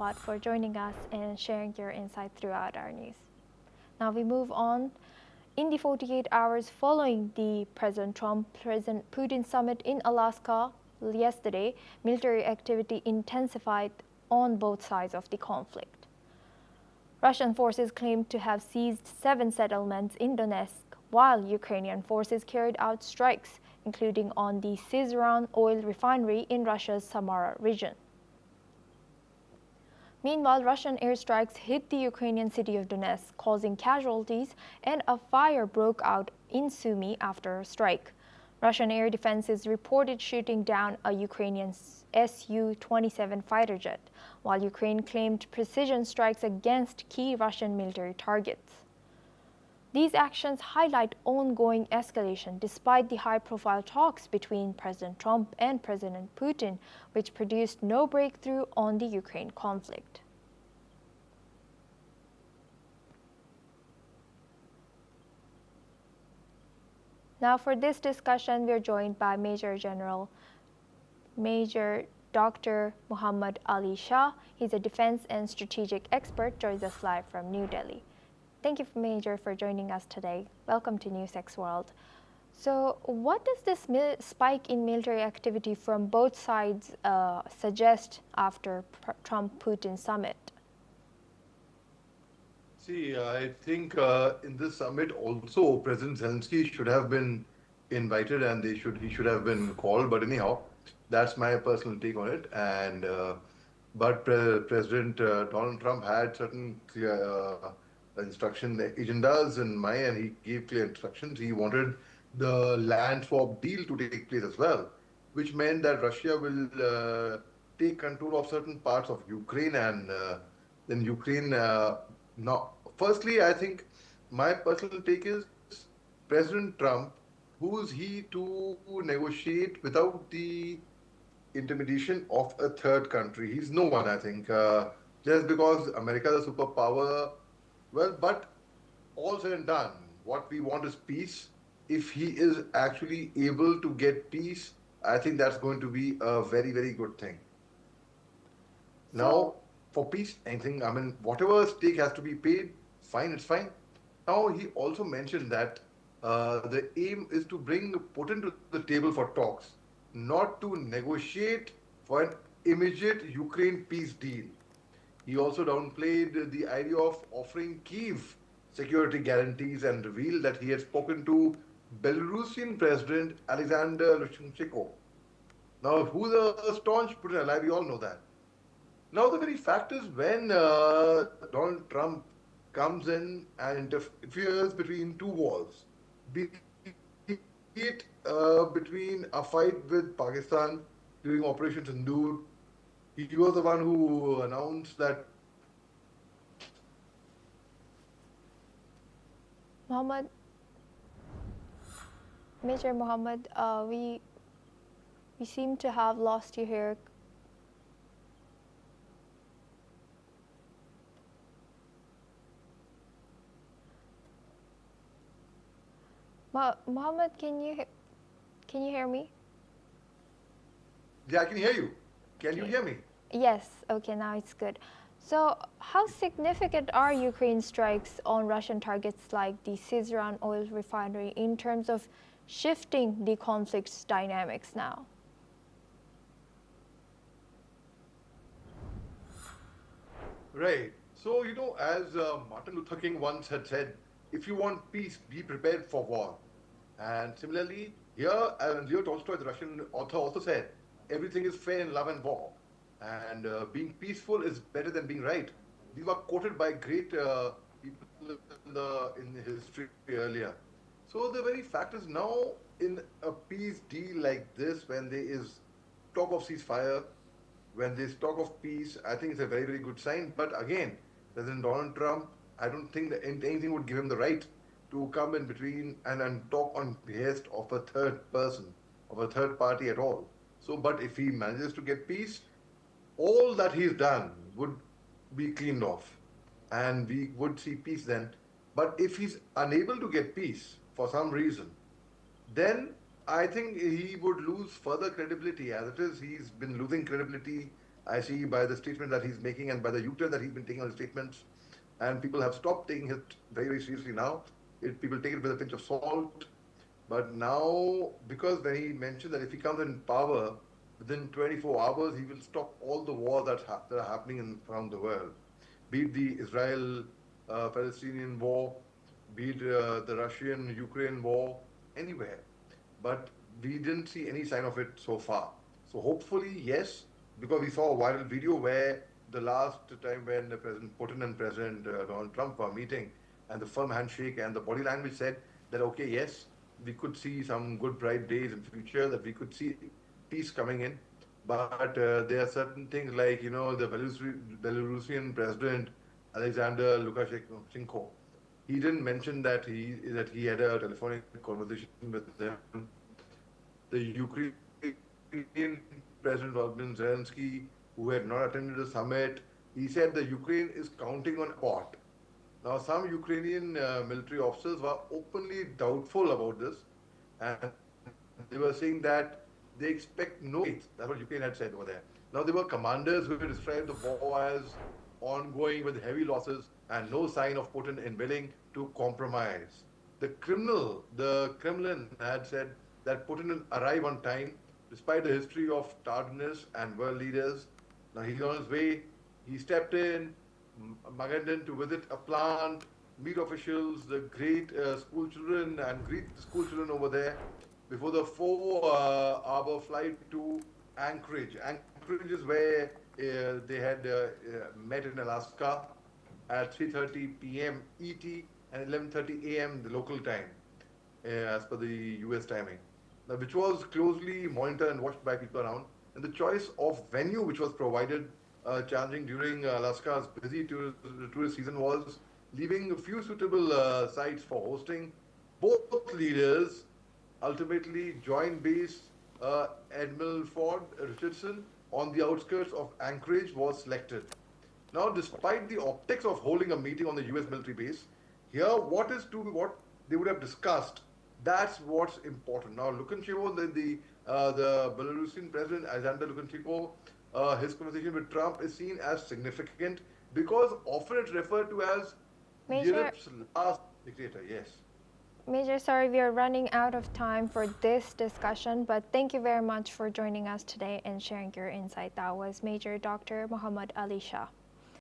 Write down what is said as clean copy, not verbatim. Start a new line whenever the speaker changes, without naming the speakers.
lot for joining us and sharing your insight throughout our news. Now we move on. In the 48 hours following the President Trump-President Putin summit in Alaska yesterday, military activity intensified on both sides of the conflict. Russian forces claimed to have seized 7 settlements in Donetsk, while Ukrainian forces carried out strikes, including on the Syzran oil refinery in Russia's Samara region. Meanwhile, Russian airstrikes hit the Ukrainian city of Donetsk, causing casualties, and a fire broke out in Sumy after a strike. Russian air defenses reported shooting down a Ukrainian Su-27 fighter jet, while Ukraine claimed precision strikes against key Russian military targets. These actions highlight ongoing escalation despite the high-profile talks between President Trump and President Putin, which produced no breakthrough on the Ukraine conflict. Now for this discussion, we are joined by Major Dr. Muhammad Ali Shah. He's a defense and strategic expert, joins us live from New Delhi. Thank you, Major, for joining us today. Welcome to NewsX World. So what does this spike in military activity from both sides suggest after Trump-Putin summit?
See, I think in this summit also President Zelensky should have been invited and he should have been called. But anyhow, that's my personal take on it. And but President Donald Trump had certain clear instruction agendas in mind, and he gave clear instructions. He wanted the land swap deal to take place as well, which meant that Russia will take control of certain parts of Ukraine, and then Ukraine. Now, firstly, I think my personal take is President Trump, who is he to negotiate without the intermediation of a third country? He's no one, I think. Just because America is a superpower, well, but all said and done, what we want is peace. If he is actually able to get peace, I think that's going to be a very, very good thing. Now, for peace, anything, I mean, whatever stake has to be paid, fine, it's fine. Now, he also mentioned that the aim is to bring Putin to the table for talks, not to negotiate for an immediate Ukraine peace deal. He also downplayed the idea of offering Kyiv security guarantees and revealed that he had spoken to Belarusian President Alexander Lukashenko. Now, who's a staunch Putin ally? We all know that. Now, the very fact is when Donald Trump comes in and interferes between two wars, be it between a fight with Pakistan during Operation Sindoor, he was the one who announced that.
Major Muhammad, we seem to have lost you here. Muhammad, can you hear me?
Yeah, I can hear you. Can you hear me?
Yes. Okay, now it's good. So, how significant are Ukraine strikes on Russian targets like the Syzran oil refinery in terms of shifting the conflict's dynamics now?
Right. So, as Martin Luther King once had said, if you want peace, be prepared for war. And similarly, here, Leo Tolstoy, the Russian author, also said, everything is fair in love and war. And being peaceful is better than being right. These were quoted by great people in history earlier. So the very fact is now, in a peace deal like this, when there is talk of ceasefire, when there's talk of peace, I think it's a very, very good sign. But again, President Donald Trump, I don't think that anything would give him the right to come in between and talk on behest of a third person, of a third party at all. So, but if he manages to get peace, all that he's done would be cleaned off and we would see peace then. But if he's unable to get peace for some reason, then I think he would lose further credibility. As it is, he's been losing credibility I see by the statement that he's making and by the U-turn that he's been taking on his statements, and people have stopped taking it very, very seriously now. People take it with a pinch of salt. But now, because when he mentioned that if he comes in power, within 24 hours, he will stop all the wars that are happening around the world, be it the Israel-Palestinian war, be it the Russian-Ukraine war, anywhere. But we didn't see any sign of it so far. So hopefully, yes, because we saw a viral video where the last time when the President Putin and President Donald Trump were meeting, and the firm handshake and the body language said that, okay, yes, we could see some good bright days in future, that we could see peace coming in. But there are certain things like, the Belarusian president, Alexander Lukashenko, he didn't mention that he had a telephonic conversation with them. The Ukrainian President Volodymyr Zelensky, who had not attended the summit, he said the Ukraine is counting on what? Now, some Ukrainian military officers were openly doubtful about this, and they were saying that they expect no peace. That's what Ukraine had said over there. Now, there were commanders who described the war as ongoing with heavy losses and no sign of Putin willing to compromise. The Kremlin had said that Putin will arrive on time, despite the history of tardiness and world leaders. Now he's on his way. He stepped in, Magadan, to visit a plant, meet officials, the great school children, and greet the school children over there before the 4-hour flight to Anchorage. Anchorage is where they had met in Alaska at 3:30 p.m. ET and 11:30 a.m. the local time, as per the US timing, now, which was closely monitored and watched by people around. And the choice of venue which was provided, challenging during Alaska's busy tourist season, was leaving a few suitable sites for hosting. Both leaders ultimately joined base Admiral Ford Richardson on the outskirts of Anchorage was selected. Now, despite the optics of holding a meeting on the US military base, here what they would have discussed, that's what's important. Now, Lukashenko, the Belarusian president, Alexander Lukashenko, his conversation with Trump is seen as significant because often it's referred to as
Major,
Europe's last dictator. Yes.
Major, sorry, we are running out of time for this discussion, but thank you very much for joining us today and sharing your insight. That was Major Dr. Muhammad Ali Shah.